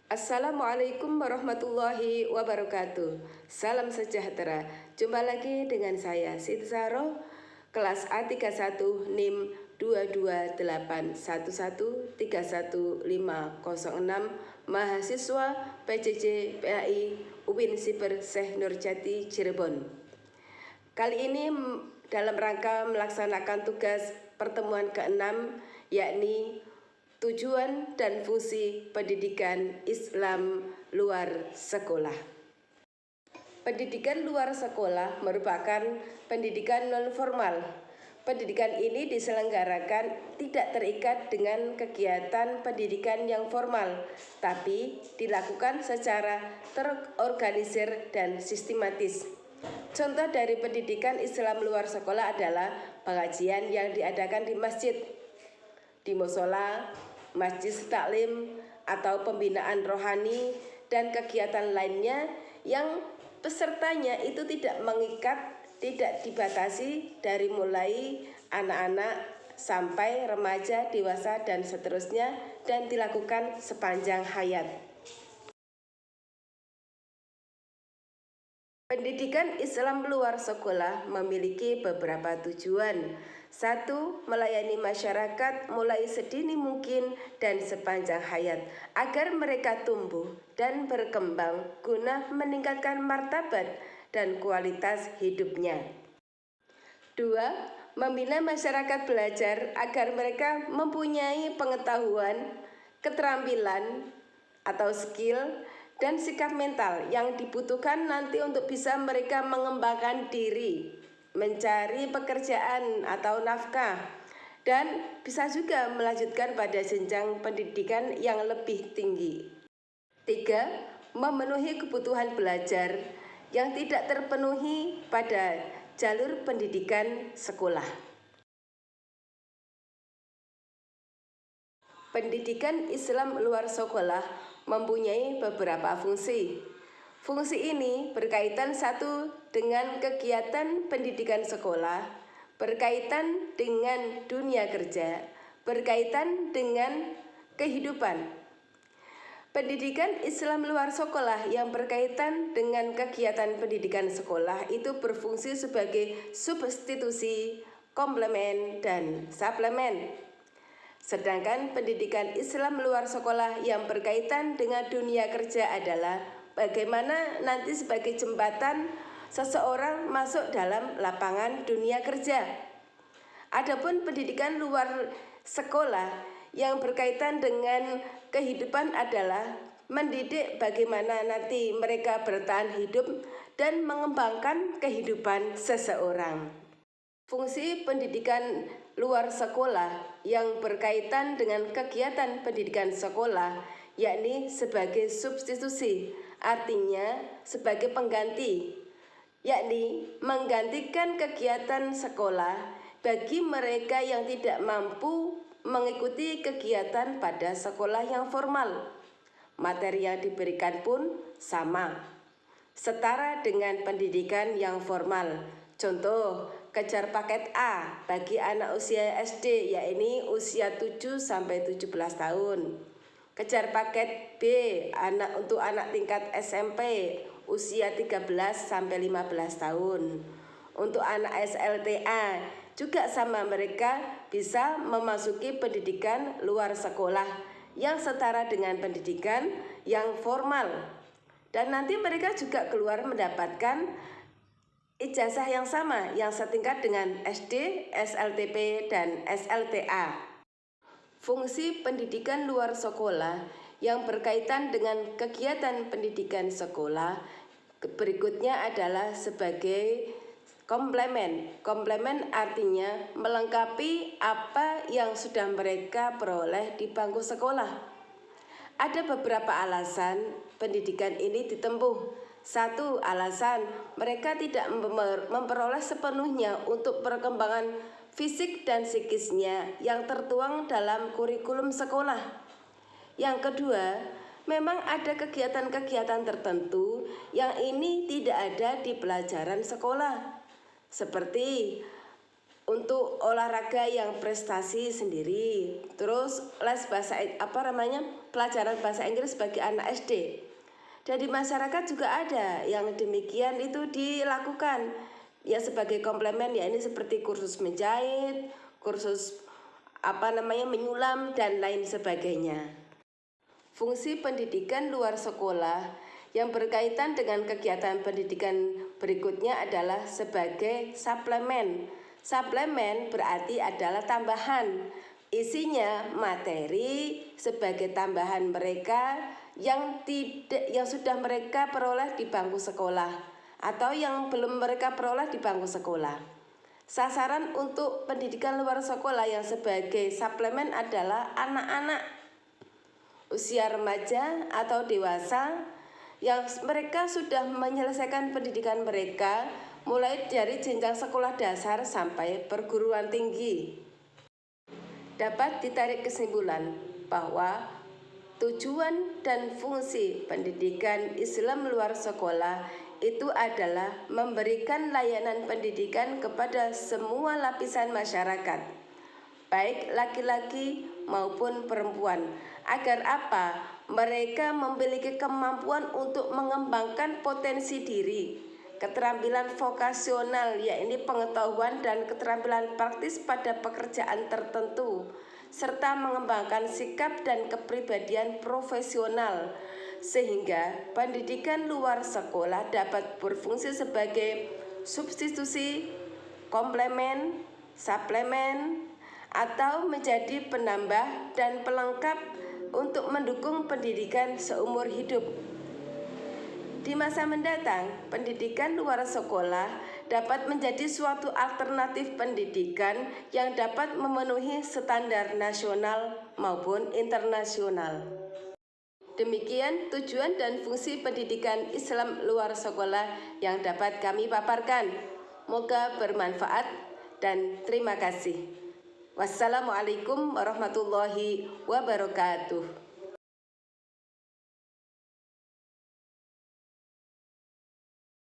Assalamualaikum warahmatullahi wabarakatuh. Salam sejahtera. Jumpa lagi dengan saya Siti Saro, kelas A31 NIM 22811313506, mahasiswa PJJ PAI UIN Siber Syekh Nurjati Cirebon. Kali ini dalam rangka melaksanakan tugas pertemuan ke-6, yakni tujuan dan fungsi pendidikan Islam luar sekolah. Pendidikan luar sekolah merupakan pendidikan non-formal. Pendidikan ini diselenggarakan tidak terikat dengan kegiatan pendidikan yang formal, tapi dilakukan secara terorganisir dan sistematis. Contoh dari pendidikan Islam luar sekolah adalah pengajian yang diadakan di masjid, di musola, masjid taklim, atau pembinaan rohani, dan kegiatan lainnya yang pesertanya itu tidak mengikat, tidak dibatasi dari mulai anak-anak sampai remaja, dewasa, dan seterusnya, dan dilakukan sepanjang hayat. Pendidikan Islam luar sekolah memiliki beberapa tujuan. 1. Melayani masyarakat mulai sedini mungkin dan sepanjang hayat agar mereka tumbuh dan berkembang guna meningkatkan martabat dan kualitas hidupnya. 2. Membina masyarakat belajar agar mereka mempunyai pengetahuan, keterampilan atau skill, dan sikap mental yang dibutuhkan nanti untuk bisa mereka mengembangkan diri, mencari pekerjaan atau nafkah, dan bisa juga melanjutkan pada jenjang pendidikan yang lebih tinggi. 3. Memenuhi kebutuhan belajar yang tidak terpenuhi pada jalur pendidikan sekolah. Pendidikan Islam luar sekolah mempunyai beberapa fungsi. Fungsi ini berkaitan satu dengan kegiatan pendidikan sekolah, berkaitan dengan dunia kerja, berkaitan dengan kehidupan. Pendidikan Islam luar sekolah yang berkaitan dengan kegiatan pendidikan sekolah itu berfungsi sebagai substitusi, komplemen, dan suplemen. Sedangkan pendidikan Islam luar sekolah yang berkaitan dengan dunia kerja adalah bagaimana nanti sebagai jembatan seseorang masuk dalam lapangan dunia kerja. Adapun pendidikan luar sekolah yang berkaitan dengan kehidupan adalah mendidik bagaimana nanti mereka bertahan hidup dan mengembangkan kehidupan seseorang. Fungsi pendidikan luar sekolah yang berkaitan dengan kegiatan pendidikan sekolah, yakni sebagai substitusi, artinya sebagai pengganti, yakni menggantikan kegiatan sekolah bagi mereka yang tidak mampu mengikuti kegiatan pada sekolah yang formal. Materi yang diberikan pun sama, setara dengan pendidikan yang formal. Contoh, kejar paket A bagi anak usia SD, yakni usia 7 sampai 17 tahun. Kejar paket B untuk anak tingkat SMP, usia 13 sampai 15 tahun. Untuk anak SLTA juga sama, mereka bisa memasuki pendidikan luar sekolah yang setara dengan pendidikan yang formal. Dan nanti mereka juga keluar mendapatkan ijazah yang sama, yang setingkat dengan SD, SLTP, dan SLTA. Fungsi pendidikan luar sekolah yang berkaitan dengan kegiatan pendidikan sekolah berikutnya adalah sebagai komplemen. Komplemen artinya melengkapi apa yang sudah mereka peroleh di bangku sekolah. Ada beberapa alasan pendidikan ini ditempuh. 1. Alasan mereka tidak memperoleh sepenuhnya untuk perkembangan fisik dan psikisnya yang tertuang dalam kurikulum sekolah. Yang kedua, memang ada kegiatan-kegiatan tertentu yang ini tidak ada di pelajaran sekolah, seperti untuk olahraga yang prestasi sendiri, terus les pelajaran bahasa Inggris bagi anak SD. Dan di masyarakat juga ada yang demikian itu dilakukan ya sebagai komplement, ya ini seperti kursus menjahit, kursus menyulam dan lain sebagainya. Fungsi pendidikan luar sekolah yang berkaitan dengan kegiatan pendidikan berikutnya adalah sebagai suplemen. Suplemen berarti adalah tambahan. Isinya materi sebagai tambahan mereka yang sudah mereka peroleh di bangku sekolah atau yang belum mereka peroleh di bangku sekolah. Sasaran untuk pendidikan luar sekolah yang sebagai suplemen adalah anak-anak usia remaja atau dewasa yang mereka sudah menyelesaikan pendidikan mereka mulai dari jenjang sekolah dasar sampai perguruan tinggi. Dapat ditarik kesimpulan bahwa tujuan dan fungsi pendidikan Islam luar sekolah itu adalah memberikan layanan pendidikan kepada semua lapisan masyarakat, baik laki-laki maupun perempuan, agar apa? Mereka memiliki kemampuan untuk mengembangkan potensi diri, keterampilan vokasional, yaitu pengetahuan dan keterampilan praktis pada pekerjaan tertentu, serta mengembangkan sikap dan kepribadian profesional, sehingga pendidikan luar sekolah dapat berfungsi sebagai substitusi, komplemen, suplemen, atau menjadi penambah dan pelengkap untuk mendukung pendidikan seumur hidup. Di masa mendatang, pendidikan luar sekolah dapat menjadi suatu alternatif pendidikan yang dapat memenuhi standar nasional maupun internasional. Demikian tujuan dan fungsi pendidikan Islam luar sekolah yang dapat kami paparkan. Moga bermanfaat dan terima kasih. Wassalamualaikum warahmatullahi wabarakatuh.